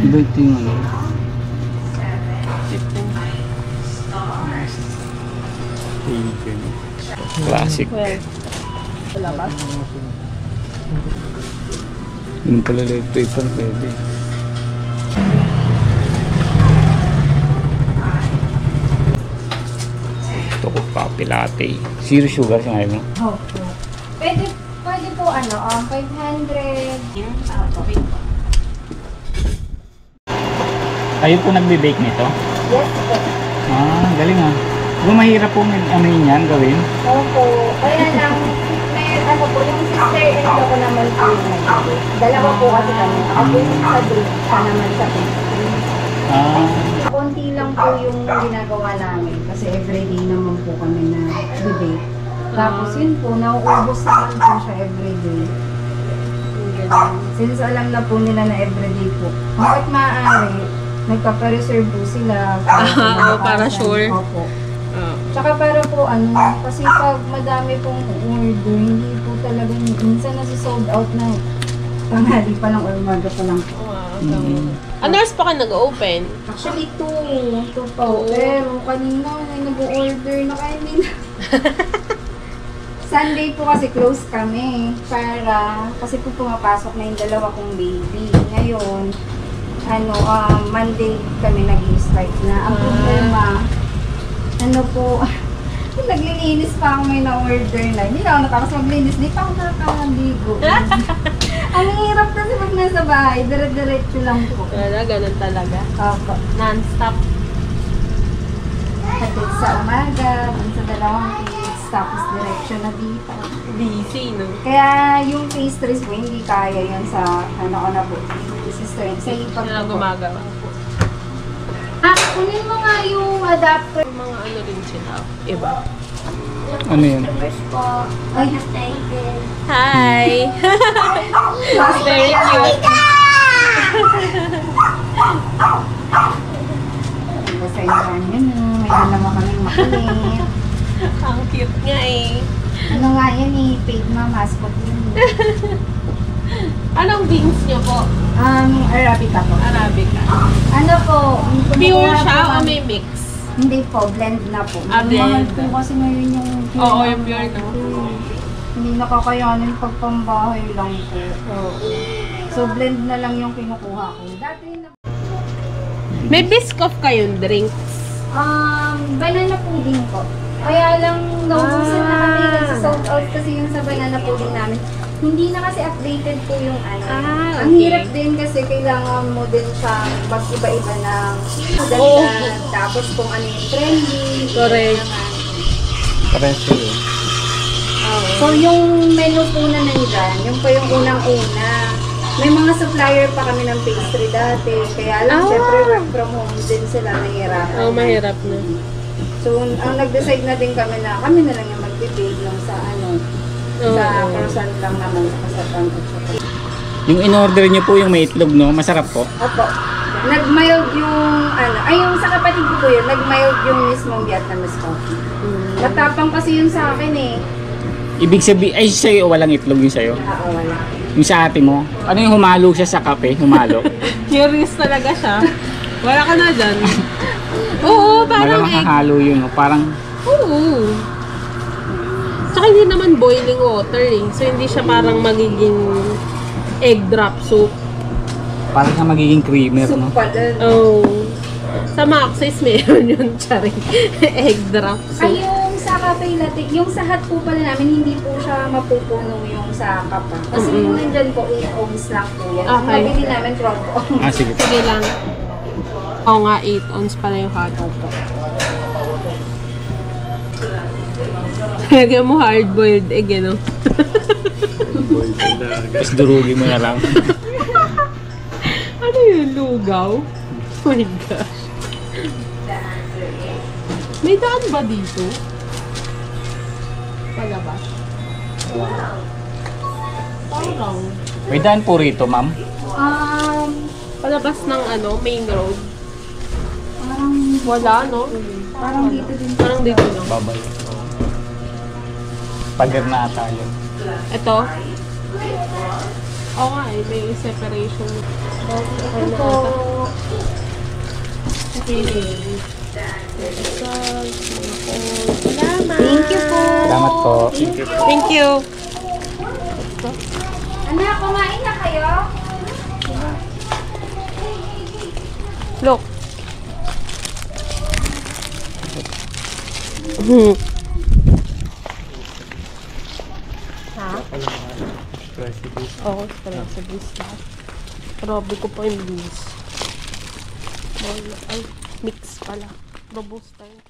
Iba ito yung ano. Classic. Wala ba? Yung pala light paper pwede. Ito ko coffee latte. Zero sugar siya ngayon, no? Opo. Pwede po 500. Okay po. Kayo po nagbe-bake nito? Yes po. Ah, galing ah. Kung mahirap pong amin yan gawin? Opo. Kaya lang, may po, yung sister-in-law ko naman po yung nag-bake. Dalawa po kasi kami. Ako yung sa bake, siya naman sa pastry. Ah, Konti lang po yung ginagawa namin kasi everyday naman po kami na bake. Tapos yun po, nauubos naman po siya everyday. Since alam na po nila na everyday po. Hanggat maaari, nagpa-reserve po sila. Para sure. Opo. Tsaka para po kasi pag madami pong order, hindi po talaga, minsan nasa-sold out na tanghali pa lang or umaga pa lang po. Ano oras pa ka nag-open? Actually, 2 pa. Pero kanina may nag-order na kaya hindi na. Sunday po kasi close kami kasi po pumapasok na yung dalawa kong baby. Ngayon, Monday kami nag-i-start na. Ang problema, naglilinis pa ako may na-order na. Hindi na ako natapos maglinis, di pa ako nakakaligo. Ang hirap kasi pag nasa bahay, dire-diretso lang po. Ganun talaga. Opo. Non-stop. Hatid sa umaga, sa dalawang kids, tapos direction na dito. Busy, no? Kaya yung pastries po, hindi kaya yan sa sister, sa ipag Kaya gumagawa. kunin mo nga yung adapter. Mga ano rin sila. Iba. ano yun? Ay, thank you. Hi! Very cute. Basta yun yun, may dalawa kaming makulit. Ang cute nga eh. Ano nga yan eh, paid mascot yun. Anong beans nyo po? Arabica po. Arabica. Ano po? Pure siya o may mix? Hindi po, blend na po. Blend. Mahal po kasi ngayon yung pure. Oo, yung pure na. Hindi nakakayanin pag pambahay lang po. Oo. So, blend na lang yung kinukuha ko. Dati na... May Biscoff kayong drinks? Banana pudding po. Kaya lang, naubusan na kami nagsa-sold out kasi yung sa banana pudding namin. Hindi na kasi updated po yung Okay. Ang hirap din kasi kailangan mo din siyang mag-iba-iba ng tapos kung ano yung trendy. Correct. Pareso yun. So, yung menu po na nandyan, yung pa yung unang-una. May mga supplier pa kami ng pastry dati. Kaya lang, syempre, work from home din sila nahihirapan. Mahirap na. So, ang nag-decide na din kami na kami na lang yung mag-bake lang sa sa croissant lang naman sa kasatan at saka. Yung in-order niyo po yung may itlog, no? Masarap po. Opo. Nag-mild yung yung sa kapatid ko po yun, nag-mild yung mismong Vietnamese coffee. Matapang kasi yun sa akin eh. Ibig sabihin, ay sa'yo walang itlog yung sa'yo? Oo, wala. Yung sa ate mo? Ano yung humalo siya sa kape? Humalo? Curious talaga siya. Wala ka na dyan. Oo, parang Malamang hahalo yun, no? Parang... Oo. Tsaka hindi naman boiling water eh. So hindi siya parang magiging egg drop soup. Parang siya magiging creamer, no? Soup pala. Oh. Sa Maxis meron yun, tsari. Egg drop soup. Ay, yung sa cafe latte, yung sa hot po pala namin, hindi po siya mapupuno yung sa kapa. Kasi yung nandyan po, 8 ounce lang po yan. Okay. Mabili namin 12 ounce. Ah, sige. Sige lang. Oo nga, 8 ounce pala yung hot. Lagyan mo hard-boiled egg, no? Tapos durugin mo na lang. Ano yun? Lugaw? Oh my gosh. May daan ba dito? Palabas? Parang. May daan po rito, ma'am. Palabas ng main road. Parang Wala, no? Parang dito din. Parang dito lang. Babay. Pagar na tayo. Ito? Oo nga may separation. Ito po, Salamat. Thank you po. Salamat po. Thank you. Anak, kumain na kayo? Look. Ha? Oo, pala sa bis lahat. Grabe ko pa yung bis. Ay, mix pala. Robusta yun.